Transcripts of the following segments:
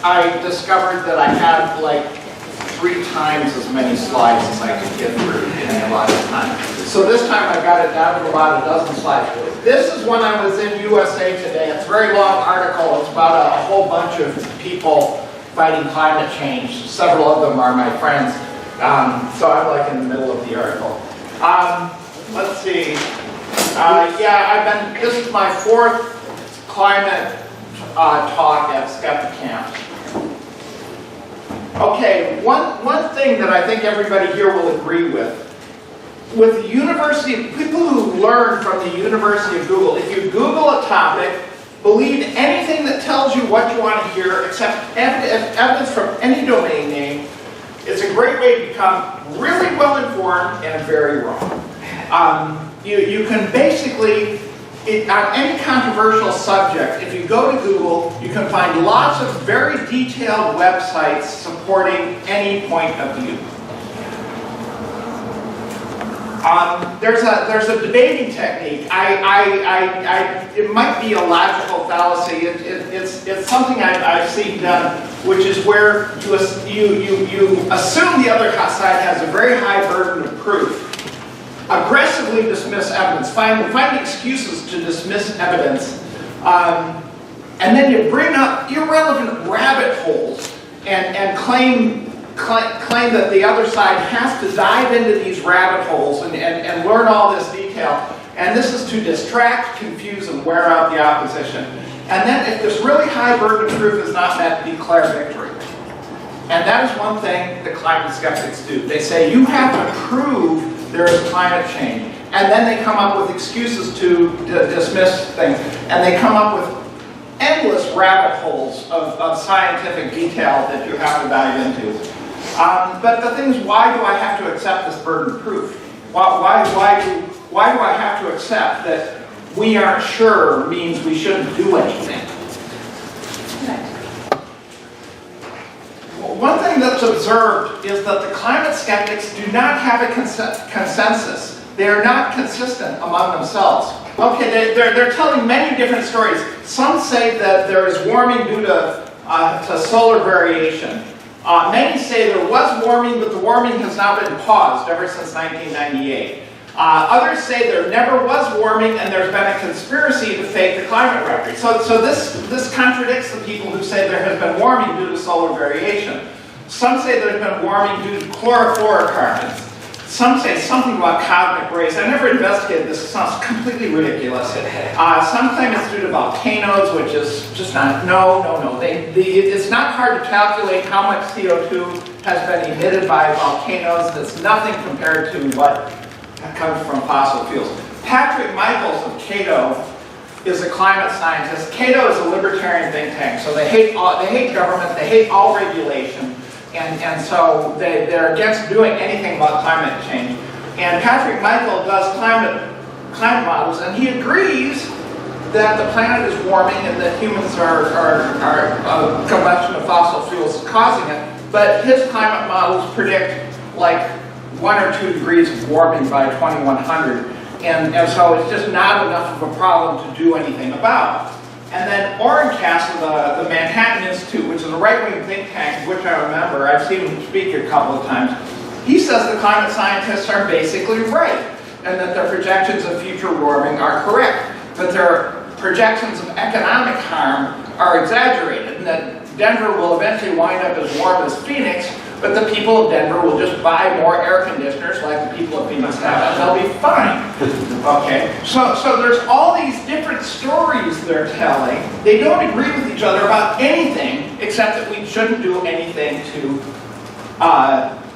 I discovered that I had like 3 times as many slides as I could get through in a lot of time. So this time I got it down to about a dozen slides. This is when I was in USA Today. It's a very long article. It's about a whole bunch of people fighting climate change. Several of them are my friends. So I'm like in the middle of the article. Let's see. Yeah, this is my 4th climate talk at SkeptiCamp. Okay, one thing that I think everybody here will agree with the university, people who learn from the University of Google, if you Google a topic, believe anything that tells you what you want to hear, except evidence from any domain name, it's a great way to become really well informed and very wrong. You can basically, on any controversial subject, if you go to Google, you can find lots of very detailed websites supporting any point of view. There's a debating technique. It might be a logical fallacy. It's something I've seen done, which is where you assume the other side has a very high burden of proof. Aggressively dismiss evidence, find excuses to dismiss evidence, and then you bring up irrelevant rabbit holes and claim that the other side has to dive into these rabbit holes and learn all this detail. And this is to distract, confuse, and wear out the opposition. And then if this really high burden of proof is not met, declare victory. And that is one thing the climate skeptics do. They say, you have to prove there is climate change. And then they come up with excuses to dismiss things. And they come up with endless rabbit holes of scientific detail that you have to dive into. But the thing is, why do I have to accept this burden of proof? Why do I have to accept that we aren't sure means we shouldn't do anything? One thing that's observed is that the climate skeptics do not have a consensus. They are not consistent among themselves. Okay, they're telling many different stories. Some say that there is warming due to solar variation. Many say there was warming, but the warming has now been paused ever since 1998. Others say there never was warming and there's been a conspiracy to fake the climate record. So this contradicts the people who say there has been warming due to solar variation. Some say there's been warming due to chlorofluorocarbons. Some say something about cosmic rays. I never investigated this. It sounds completely ridiculous. Some claim it's due to volcanoes, which is just not, no. It's not hard to calculate how much CO2 has been emitted by volcanoes. It's nothing compared to what comes from fossil fuels. Patrick Michaels of Cato is a climate scientist. Cato is a libertarian think tank, so they hate government, they hate all regulation, and so they're against doing anything about climate change. And Patrick Michael does climate models, and he agrees that the planet is warming and that humans are combustion of fossil fuels causing it, but his climate models predict like 1 or 2 degrees of warming by 2100, and so it's just not enough of a problem to do anything about. And then Castle, the Manhattan Institute, which is a right-wing think tank, which I remember, I've seen him speak a couple of times, he says the climate scientists are basically right, and that their projections of future warming are correct, but their projections of economic harm are exaggerated, and that Denver will eventually wind up as warm as Phoenix, but the people of Denver will just buy more air conditioners like the people of Phoenix have, and they'll be fine. Okay, so there's all these different stories they're telling. They don't agree with each other about anything, except that we shouldn't do anything to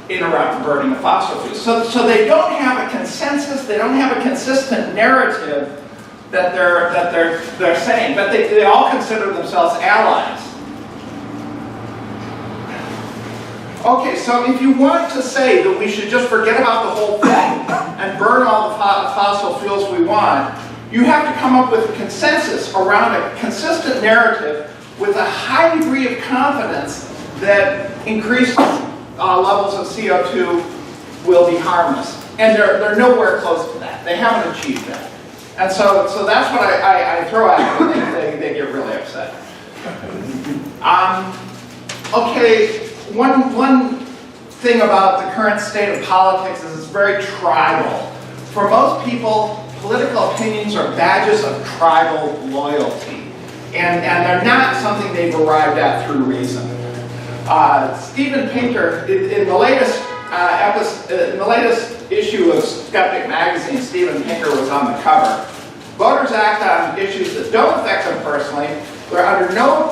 interrupt the burning of fossil fuels. So they don't have a consensus. They don't have a consistent narrative that they're saying, but they all consider themselves allies. Okay, so if you want to say that we should just forget about the whole thing and burn all the fossil fuels we want, you have to come up with a consensus around a consistent narrative with a high degree of confidence that increased levels of CO2 will be harmless. And they're nowhere close to that. They haven't achieved that. And so that's what I throw at them, and they get really upset. Okay, one thing about the current state of politics is it's very tribal. For most people, political opinions are badges of tribal loyalty, and they're not something they've arrived at through reason. Steven Pinker, in the latest issue of Skeptic magazine, Steven Pinker was on the cover. Voters act on issues that don't affect them personally. They're under no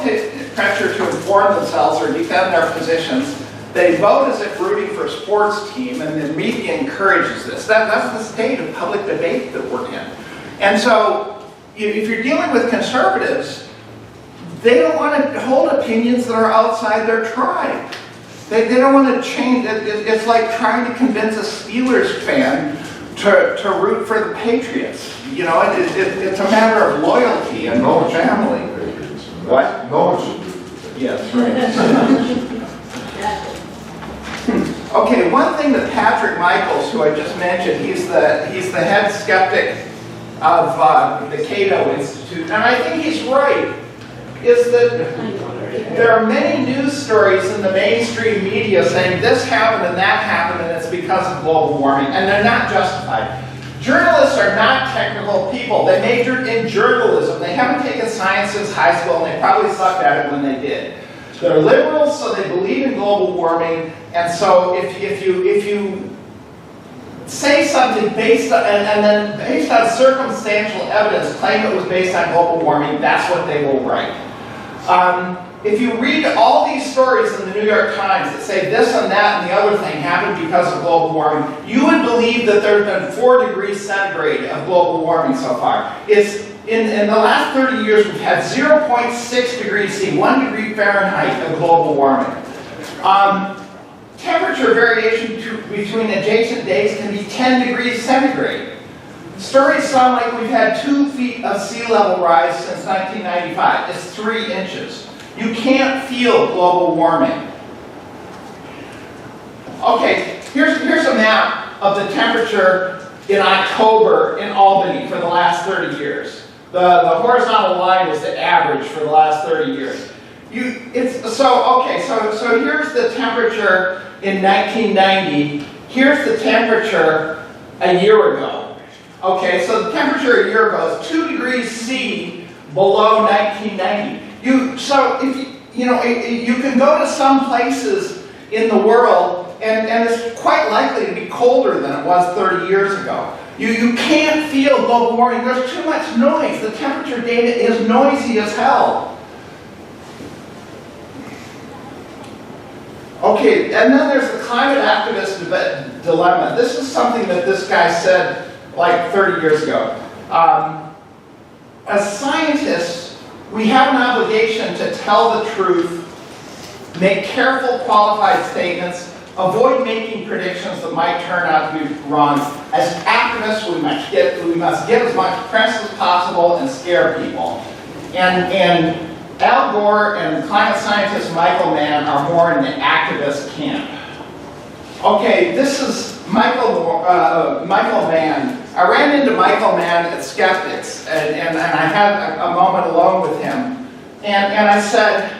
pressure to inform themselves or defend their positions. They vote as if rooting for a sports team, and the media encourages this. That's the state of public debate that we're in. And so, if you're dealing with conservatives, they don't want to hold opinions that are outside their tribe. They don't want to change. It's like trying to convince a Steelers fan to root for the Patriots. You know, it's a matter of loyalty and family. What? No one should do that. Yes, right. Okay, one thing that Patrick Michaels, who I just mentioned, he's the head skeptic of the Cato Institute, and I think he's right, is that there are many news stories in the mainstream media saying this happened and that happened and it's because of global warming, and they're not justified. Journalists are not technical people. They majored in journalism. They haven't taken science since high school, and they probably sucked at it when they did. They're liberals, so they believe in global warming, and so if you say something based on, and then based on circumstantial evidence, claim it was based on global warming, that's what they will write. If you read all these stories in the New York Times that say this and that and the other thing happened because of global warming, you would believe that there have been 4 degrees centigrade of global warming so far. It's in the last 30 years, we've had 0.6 degrees C, 1 degree Fahrenheit of global warming. Temperature variation between adjacent days can be 10 degrees centigrade. Stories sound like we've had 2 feet of sea level rise since 1995. It's 3 inches. You can't feel global warming. Okay, here's a map of the temperature in October in Albany for the last 30 years. The horizontal line is the average for the last 30 years. So here's the temperature in 1990. Here's the temperature a year ago. Okay, so the temperature a year ago is 2 degrees C below 1990. You can go to some places in the world and it's quite likely to be colder than it was 30 years ago. You can't feel global warming. There's too much noise. The temperature data is noisy as hell. Okay, and then there's the climate activist dilemma. This is something that this guy said like 30 years ago. As scientists, we have an obligation to tell the truth, make careful, qualified statements, avoid making predictions that might turn out to be wrong. As activists, we must get as much press as possible and scare people. And Al Gore and climate scientist Michael Mann are more in the activist camp. Okay, this is Michael Mann. I ran into Michael Mann at Skeptics, and I had a moment alone with him. And I said,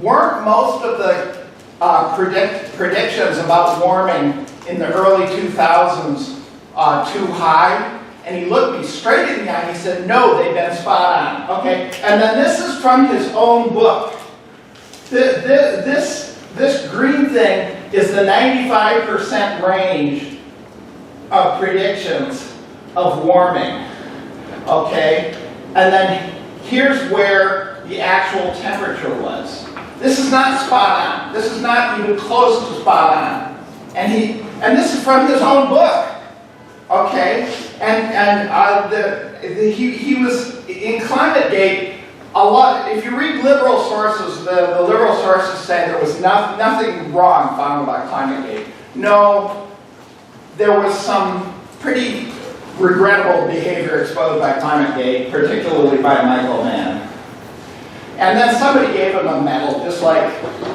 weren't most of the predictions about warming in the early 2000s too high? And he looked me straight in the eye and he said, no, they've been spot on. Okay, and then this is from his own book. This green thing is the 95% range of predictions of warming. Okay, and then here's where the actual temperature was. This is not spot on. This is not even close to spot on. And this is from his own book. Okay, he was in ClimateGate. A lot. If you read liberal sources, the liberal sources say there was nothing wrong found about ClimateGate. No, there was some pretty regrettable behavior exposed by ClimateGate, particularly by Michael Mann. And then somebody gave him a medal, just like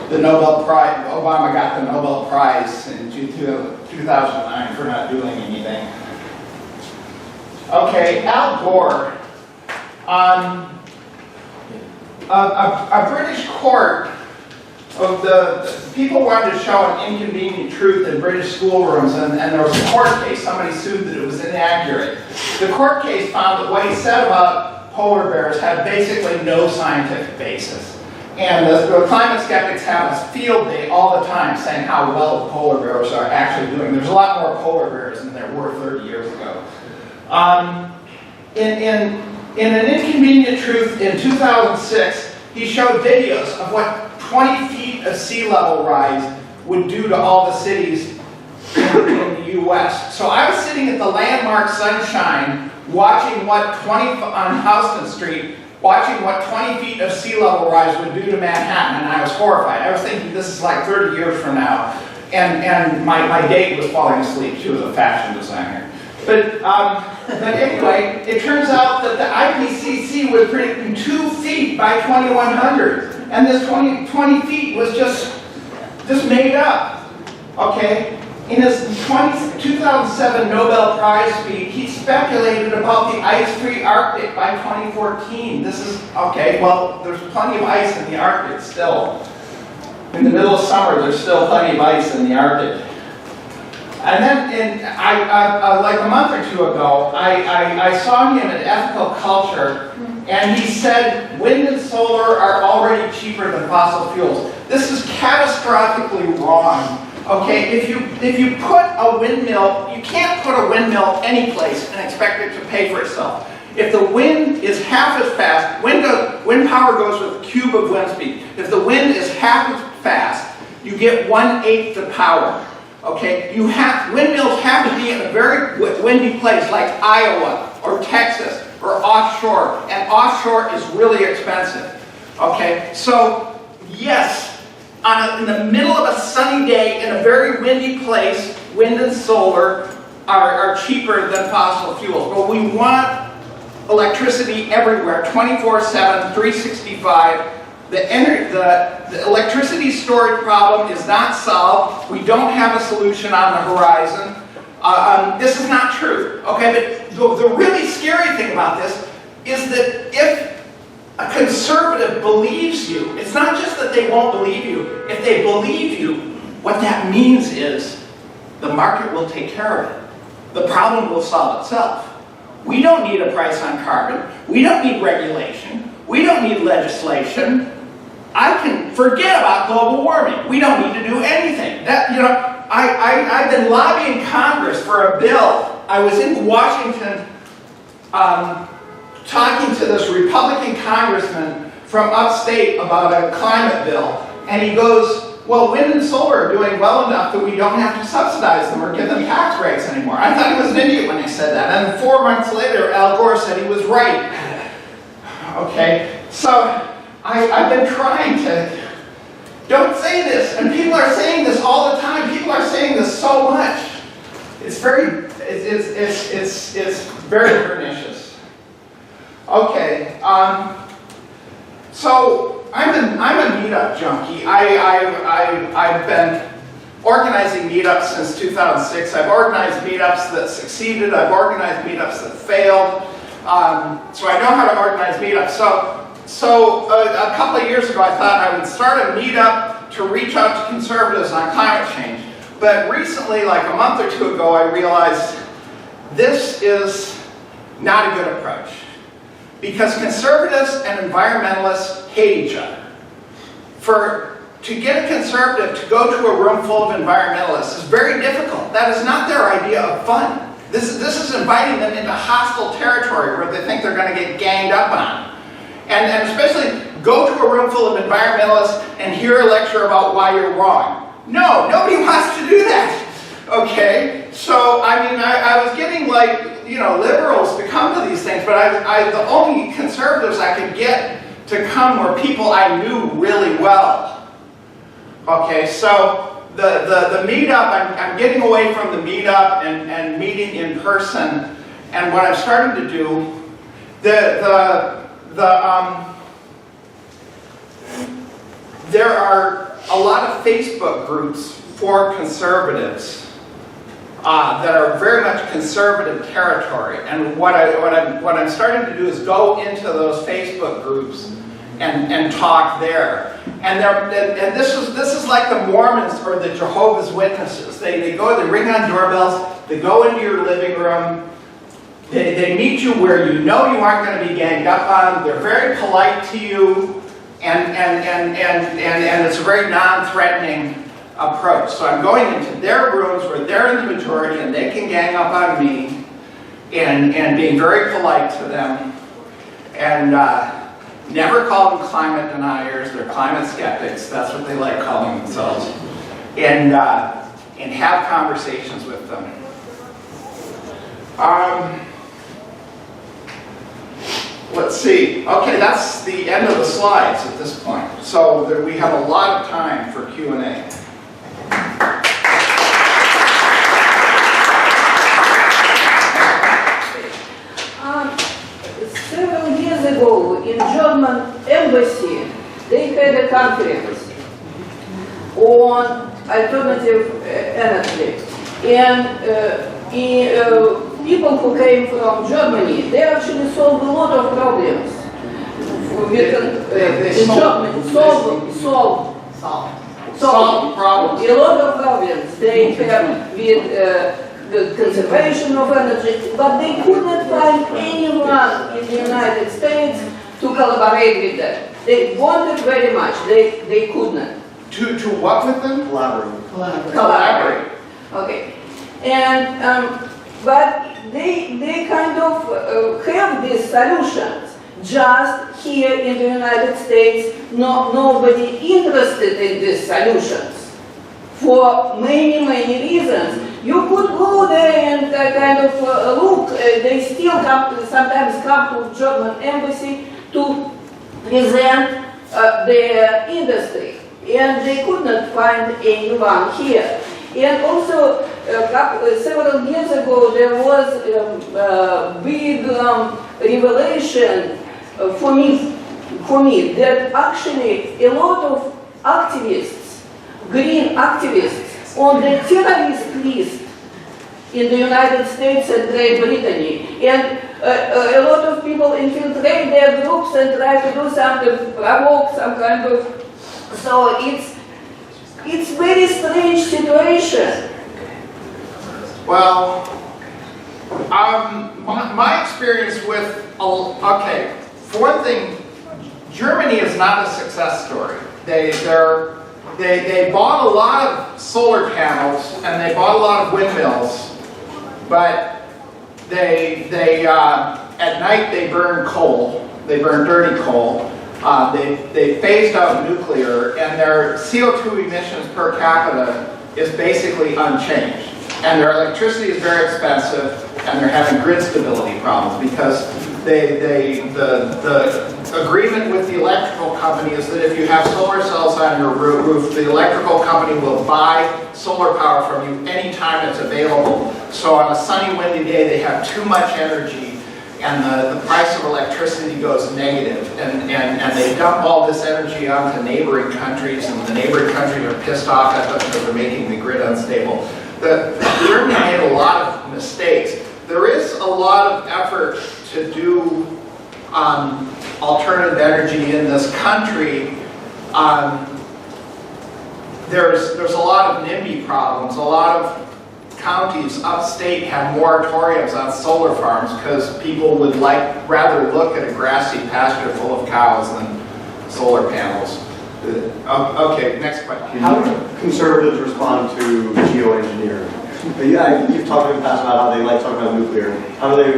the Nobel Prize. Obama got the Nobel Prize in 2009 for not doing anything. Okay, Al Gore. A British court the people wanted to show an inconvenient truth in British schoolrooms, and there was a court case. Somebody sued that it was inaccurate. The court case found that what he said about polar bears had basically no scientific basis. And the climate skeptics have a field day all the time saying how well the polar bears are actually doing. There's a lot more polar bears than there were 30 years ago. In an inconvenient truth in 2006, he showed videos of what 20 feet of sea level rise would do to all the cities in the U.S. So I was sitting at the landmark Sunshine watching what 20 on Houston Street, watching what 20 feet of sea level rise would do to Manhattan, and I was horrified. I was thinking this is like 30 years from now, and my date was falling asleep. She was a fashion designer. But anyway, it turns out that the IPCC was predicting 2 feet by 2100, and this 20 feet was just made up. Okay, in his 2007 Nobel Prize speech, he speculated about the ice-free Arctic by 2014. This is okay. Well, there's plenty of ice in the Arctic still. In the middle of summer, there's still plenty of ice in the Arctic. And then, like a month or two ago, I saw him at Ethical Culture, and he said wind and solar are already cheaper than fossil fuels. This is catastrophically wrong. Okay, if you put a windmill, you can't put a windmill any place and expect it to pay for itself. If the wind is half as fast, wind power goes with a cube of wind speed. If the wind is half as fast, you get 1/8 the power. Okay, windmills have to be in a very windy place like Iowa or Texas or offshore, and offshore is really expensive. Okay, so yes, in the middle of a sunny day in a very windy place, wind and solar are cheaper than fossil fuels. But we want electricity everywhere, 24/7, 365. The electricity storage problem is not solved. We don't have a solution on the horizon. This is not true. Okay, but the really scary thing about this is that if a conservative believes you, it's not just that they won't believe you. If they believe you, what that means is the market will take care of it. The problem will solve itself. We don't need a price on carbon. We don't need regulation. We don't need legislation. I can forget about global warming. We don't need to do anything. I've been lobbying Congress for a bill. I was in Washington talking to this Republican congressman from upstate about a climate bill, and he goes, well, wind and solar are doing well enough that we don't have to subsidize them or give them tax breaks anymore. I thought he was an idiot when he said that, and 4 months later, Al Gore said he was right. Okay, so I've been trying to, don't say this, and people are saying this all the time. People are saying this so much. It's very pernicious. Okay, so I'm a meetup junkie. I've been organizing meetups since 2006. I've organized meetups that succeeded. I've organized meetups that failed. So I know how to organize meetups. So a couple of years ago, I thought I would start a meetup to reach out to conservatives on climate change. But recently, like a month or two ago, I realized this is not a good approach. Because conservatives and environmentalists hate each other. To get a conservative to go to a room full of environmentalists is very difficult. That is not their idea of fun. This is inviting them into hostile territory where they think they're going to get ganged up on. And especially go to a room full of environmentalists and hear a lecture about why you're wrong. No, nobody wants to do that. Okay, so I mean, I was getting liberals to come to these things, but the only conservatives I could get to come were people I knew really well. Okay, so the meetup, I'm getting away from the meetup and meeting in person, and what I'm starting to do, there are a lot of Facebook groups for conservatives that are very much conservative territory, and what I'm starting to do is go into those Facebook groups and talk there. And this is like the Mormons or the Jehovah's Witnesses. They ring on doorbells, they go into your living room, they meet you where you know you aren't going to be ganged up on, they're very polite to you, and it's a very non-threatening approach. So I'm going into their rooms where they're in the majority and they can gang up on me, and being very polite to them, and never call them climate deniers. They're climate skeptics. That's what they like calling themselves, and have conversations with them. Let's see. Okay, that's the end of the slides at this point. So we have a lot of time for Q&A. Several years ago, in German embassy, they had a conference on alternative energy, and people who came from Germany, they actually solved a lot of problems. Solve problems. A lot of problems they have with the conservation of energy, but they could not find anyone in the United States to collaborate with them. They wanted very much, they could not. To what with them? Collaborate. Okay. And but they kind of have these solutions. Just here in the United States, nobody interested in these solutions for many reasons. You could go there and kind of look. They still sometimes come to German embassy to present their industry, and they could not find anyone here. And also, several years ago, there was a big revelation for me that actually a lot of activists, green activists, on the terrorist list in the United States and Great Britain, and a lot of people infiltrate their groups and try to do something, provoke some kind of. So it's very strange situation. Well, my experience with, okay, for one thing, Germany is not a success story. They bought a lot of solar panels and they bought a lot of windmills, but they at night they burn coal. They burn dirty coal. They phased out nuclear, and their CO2 emissions per capita is basically unchanged. And their electricity is very expensive, and they're having grid stability problems because the agreement with the electrical company is that if you have solar cells on your roof, the electrical company will buy solar power from you anytime it's available. So on a sunny, windy day, they have too much energy, and the price of electricity goes negative, and they dump all this energy onto neighboring countries, and the neighboring countries are pissed off at them because they're making the grid unstable. Germany made a lot of mistakes. There is a lot of effort to do alternative energy in this country. There's a lot of NIMBY problems. A lot of counties upstate have moratoriums on solar farms because people would rather look at a grassy pasture full of cows than solar panels. Okay, next question. How do conservatives respond to geoengineering? You've talked in the past about how they like talking about nuclear. How do they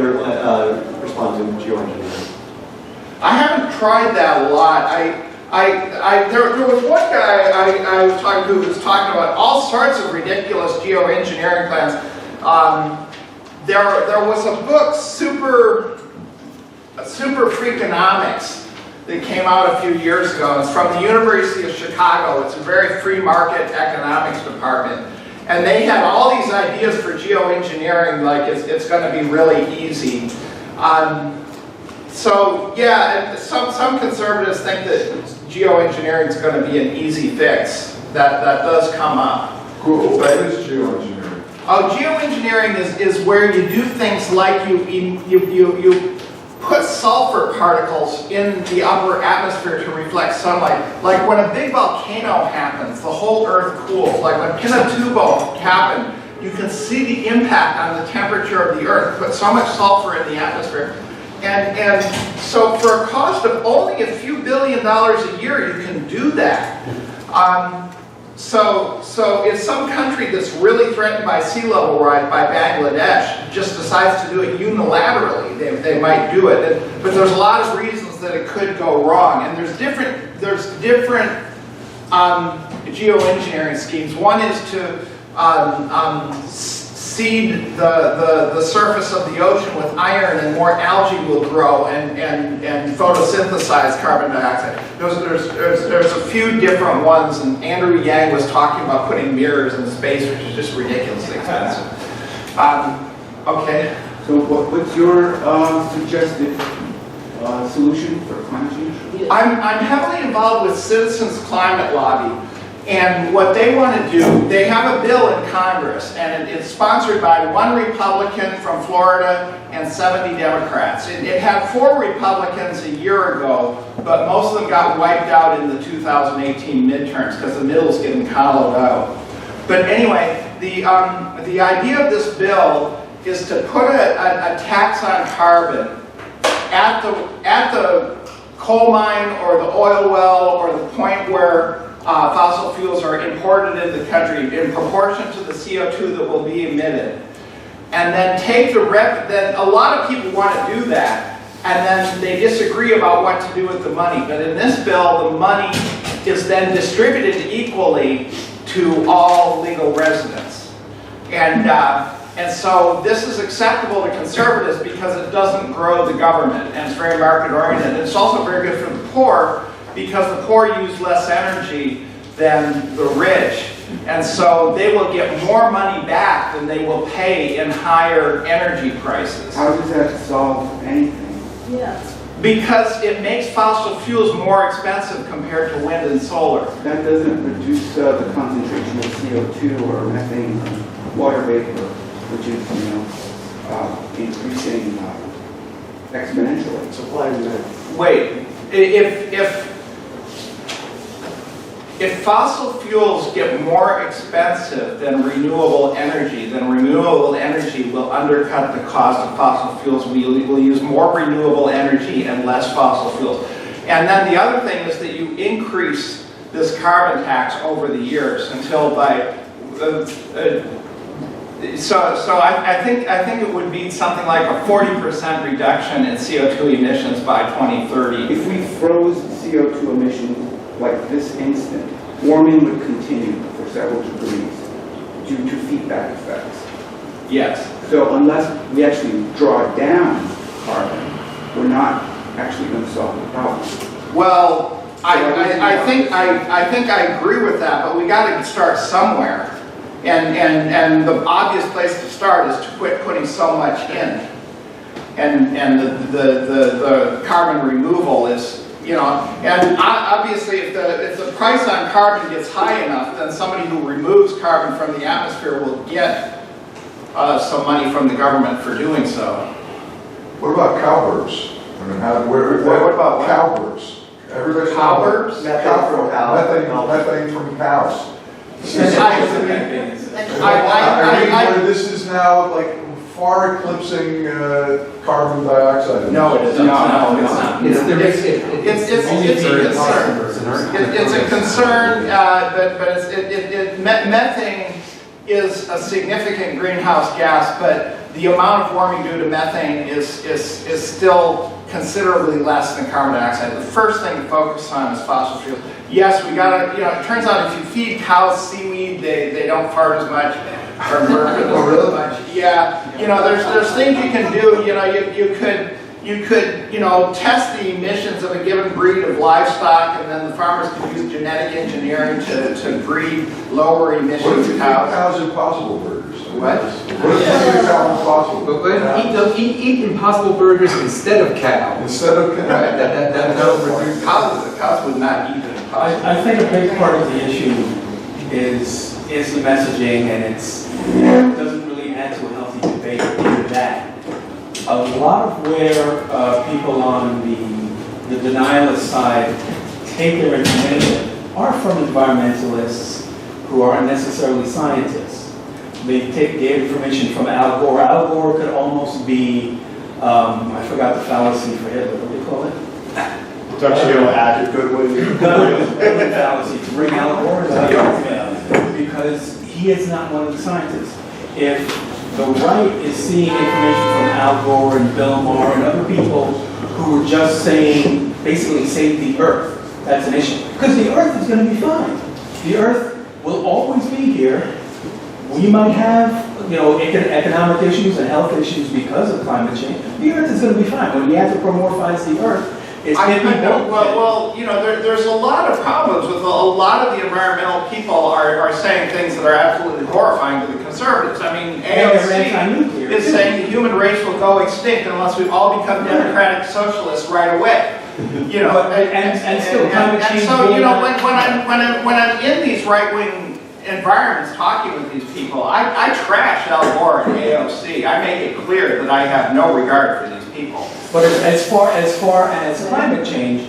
respond to geoengineering? I haven't tried that a lot. There was one guy I was talking to who was talking about all sorts of ridiculous geoengineering plans. There was a book, Super Freakonomics, that came out a few years ago. It's from the University of Chicago. It's a very free market economics department. And they had all these ideas for geoengineering, like it's going to be really easy. So yeah, and some conservatives think that geoengineering is going to be an easy fix. That does come up. Cool. What is geoengineering? Oh, geoengineering is where you do things like you put sulfur particles in the upper atmosphere to reflect sunlight. Like when a big volcano happens, the whole Earth cools. Like when Pinatubo happened, you can see the impact on the temperature of the Earth. Put so much sulfur in the atmosphere. And so for a cost of only a few $1 billion a year, you can do that. So if some country that's really threatened by sea level rise, by Bangladesh, just decides to do it unilaterally, they might do it. But there's a lot of reasons that it could go wrong. And there's different geoengineering schemes. One is to seed the surface of the ocean with iron, and more algae will grow and photosynthesize carbon dioxide. There's a few different ones, and Andrew Yang was talking about putting mirrors in space, which is just ridiculously expensive. Okay. So what's your suggested solution for climate change? I'm heavily involved with Citizens Climate Lobby. And what they want to do, they have a bill in Congress, and it's sponsored by 1 Republican from Florida and 70 Democrats. It had 4 Republicans a year ago, but most of them got wiped out in the 2018 midterms because the middle's getting hollowed out. But anyway, the idea of this bill is to put a tax on carbon at the coal mine or the oil well or the point where fossil fuels are imported in the country in proportion to the CO2 that will be emitted. And then take then a lot of people want to do that, and then they disagree about what to do with the money. But in this bill, the money is then distributed equally to all legal residents. And so this is acceptable to conservatives because it doesn't grow the government, and it's very market-oriented. It's also very good for the poor, because the poor use less energy than the rich. And so they will get more money back than they will pay in higher energy prices. How does that solve anything? Yeah. Because it makes fossil fuels more expensive compared to wind and solar. That doesn't reduce the concentration of CO2 or methane or water vapor, which is, increasing exponentially. Supply and demand. Wait, if fossil fuels get more expensive than renewable energy, then renewable energy will undercut the cost of fossil fuels. We will use more renewable energy and less fossil fuels. And then the other thing is that you increase this carbon tax over the years until by so I think it would be something like a 40% reduction in CO2 emissions by 2030. If we froze CO2 emissions like this instant, warming would continue for several degrees due to feedback effects. Yes. So unless we actually draw down carbon, we're not actually going to solve the problem. Well, I think I agree with that, but we got to start somewhere. And the obvious place to start is to quit putting so much in. And the carbon removal is, and obviously if the price on carbon gets high enough, then somebody who removes carbon from the atmosphere will get some money from the government for doing so. What about cowbirds? I mean, what about cowbirds? Everybody's Cowbirds? Methane from cows. Methane from cows. This is now like far eclipsing carbon dioxide. No, it isn't. No, it's not. It's a concern, but methane is a significant greenhouse gas, but the amount of warming due to methane is still considerably less than carbon dioxide. The first thing to focus on is fossil fuels. Yes, we gotta, it turns out if you feed cows seaweed, they don't fart as much or burn as much. Yeah, there's things you can do. You could test the emissions of a given breed of livestock, and then the farmers could use genetic engineering to breed lower emission What if you cows. make cows impossible burgers? What? What if you make cows impossible? But eat impossible burgers instead of cow. Instead of cows. Cows would not eat it impossible. I think a big part of the issue is the messaging, and it doesn't really add to a healthy debate. Either that, a lot of where people on the denialist side take their information are from environmentalists who aren't necessarily scientists. They take the information from Al Gore. Al Gore could almost be, I forgot the fallacy for Hitler, what do you call it? Don't you know add a good way? Good fallacy to bring Al Gore into the argument, because he is not one of the scientists. If the right is seeing information from Al Gore and Bill Maher and other people who are just saying, basically save the earth, that's an issue. Because the earth is going to be fine. The earth will always be here. We might have, economic issues and health issues because of climate change. The earth is going to be fine. When we anthropomorphize the earth, it's going to be built. Well, there's a lot of problems with a lot of the environmental people are saying things that are absolutely horrifying to the conservatives. I mean, AOC is saying the human race will go extinct unless we all become democratic socialists right away. And still, climate change. So when I'm in these right-wing environments talking with these people, I trash Al Gore and AOC. I make it clear that I have no regard for these people. But as far as climate change,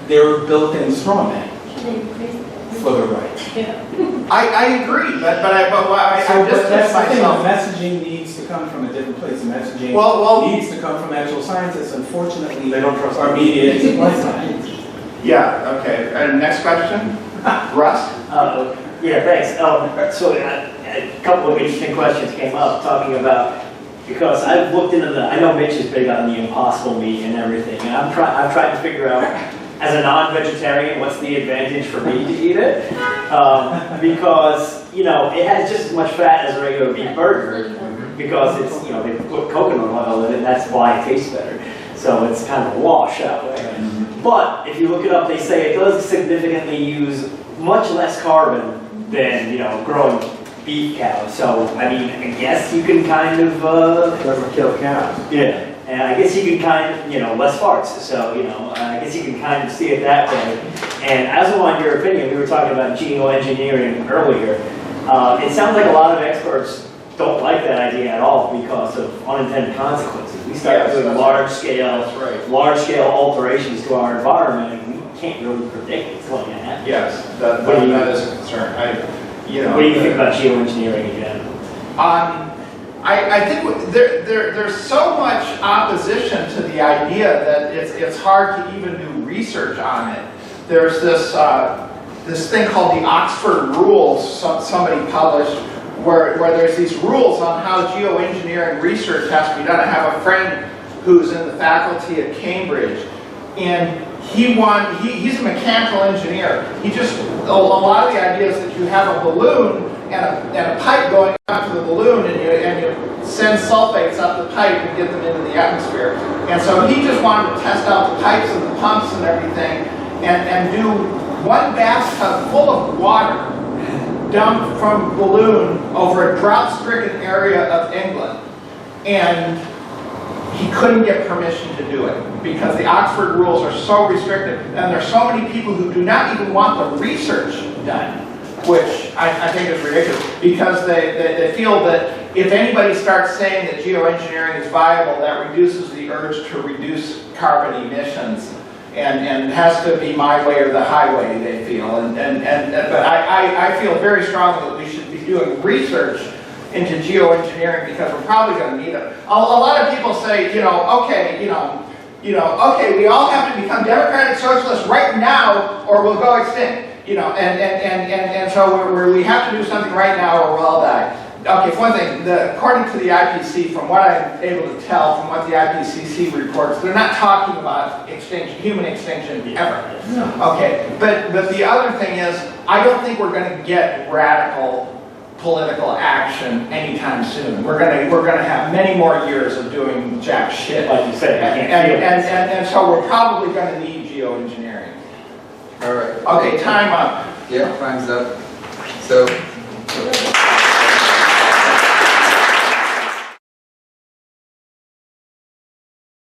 they're built-in straw men for the right. I agree, but I just that's the thing. myself. The messaging needs to come from a different place. The messaging needs to come from actual scientists. Unfortunately, They don't trust our media isn't like science. Yeah. Okay. And next question, Russ. Yeah, thanks. So a couple of interesting questions came up talking about, because I've looked into I know Mitch is big on the impossible meat and everything, and I'm trying to figure out, as a non-vegetarian, what's the advantage for me to eat it? Because, it has just as much fat as a regular beef burger, because it's, they put coconut oil in it, and that's why it tastes better. So it's kind of a wash that way. But if you look it up, they say it does significantly use much less carbon than, growing beef cows. So, I mean, I guess you can kind of... Doesn't kill cows. Yeah. And I guess you can kind of, less farts. So, I guess you can kind of see it that way. And as I want your opinion, we were talking about geoengineering earlier. It sounds like a lot of experts don't like that idea at all because of unintended consequences. We start doing large-scale alterations to our environment, and we can't really predict what's going to happen. Yes, that is a concern. What do you think about geoengineering again? I think there's so much opposition to the idea that it's hard to even do research on it. There's this thing called the Oxford Rules somebody published where there's these rules on how geoengineering research has to be done. I have a friend who's in the faculty at Cambridge, and he's a mechanical engineer. A lot of the idea is that you have a balloon and a pipe going up to the balloon, and you send sulfates up the pipe and get them into the atmosphere. And so he just wanted to test out the pipes and the pumps and everything, and do one bathtub full of water dumped from balloon over a drought-stricken area of England. And he couldn't get permission to do it because the Oxford rules are so restrictive, and there's so many people who do not even want the research done, which I think is ridiculous, because they feel that if anybody starts saying that geoengineering is viable, that reduces the urge to reduce carbon emissions, and it has to be my way or the highway, they feel. But I feel very strongly that we should be doing research into geoengineering because we're probably going to need it. A lot of people say, okay, we all have to become democratic socialists right now, or we'll go extinct. And so we have to do something right now, or we'll all die. Okay, for one thing, according to the IPC, from what I'm able to tell from what the IPCC reports, they're not talking about human extinction ever. Okay, but the other thing is, I don't think we're going to get radical political action anytime soon. We're gonna have many more years of doing jack shit, Like you said, and so we're probably going to need geoengineering. All right. Okay, time up. Yeah, time's up. So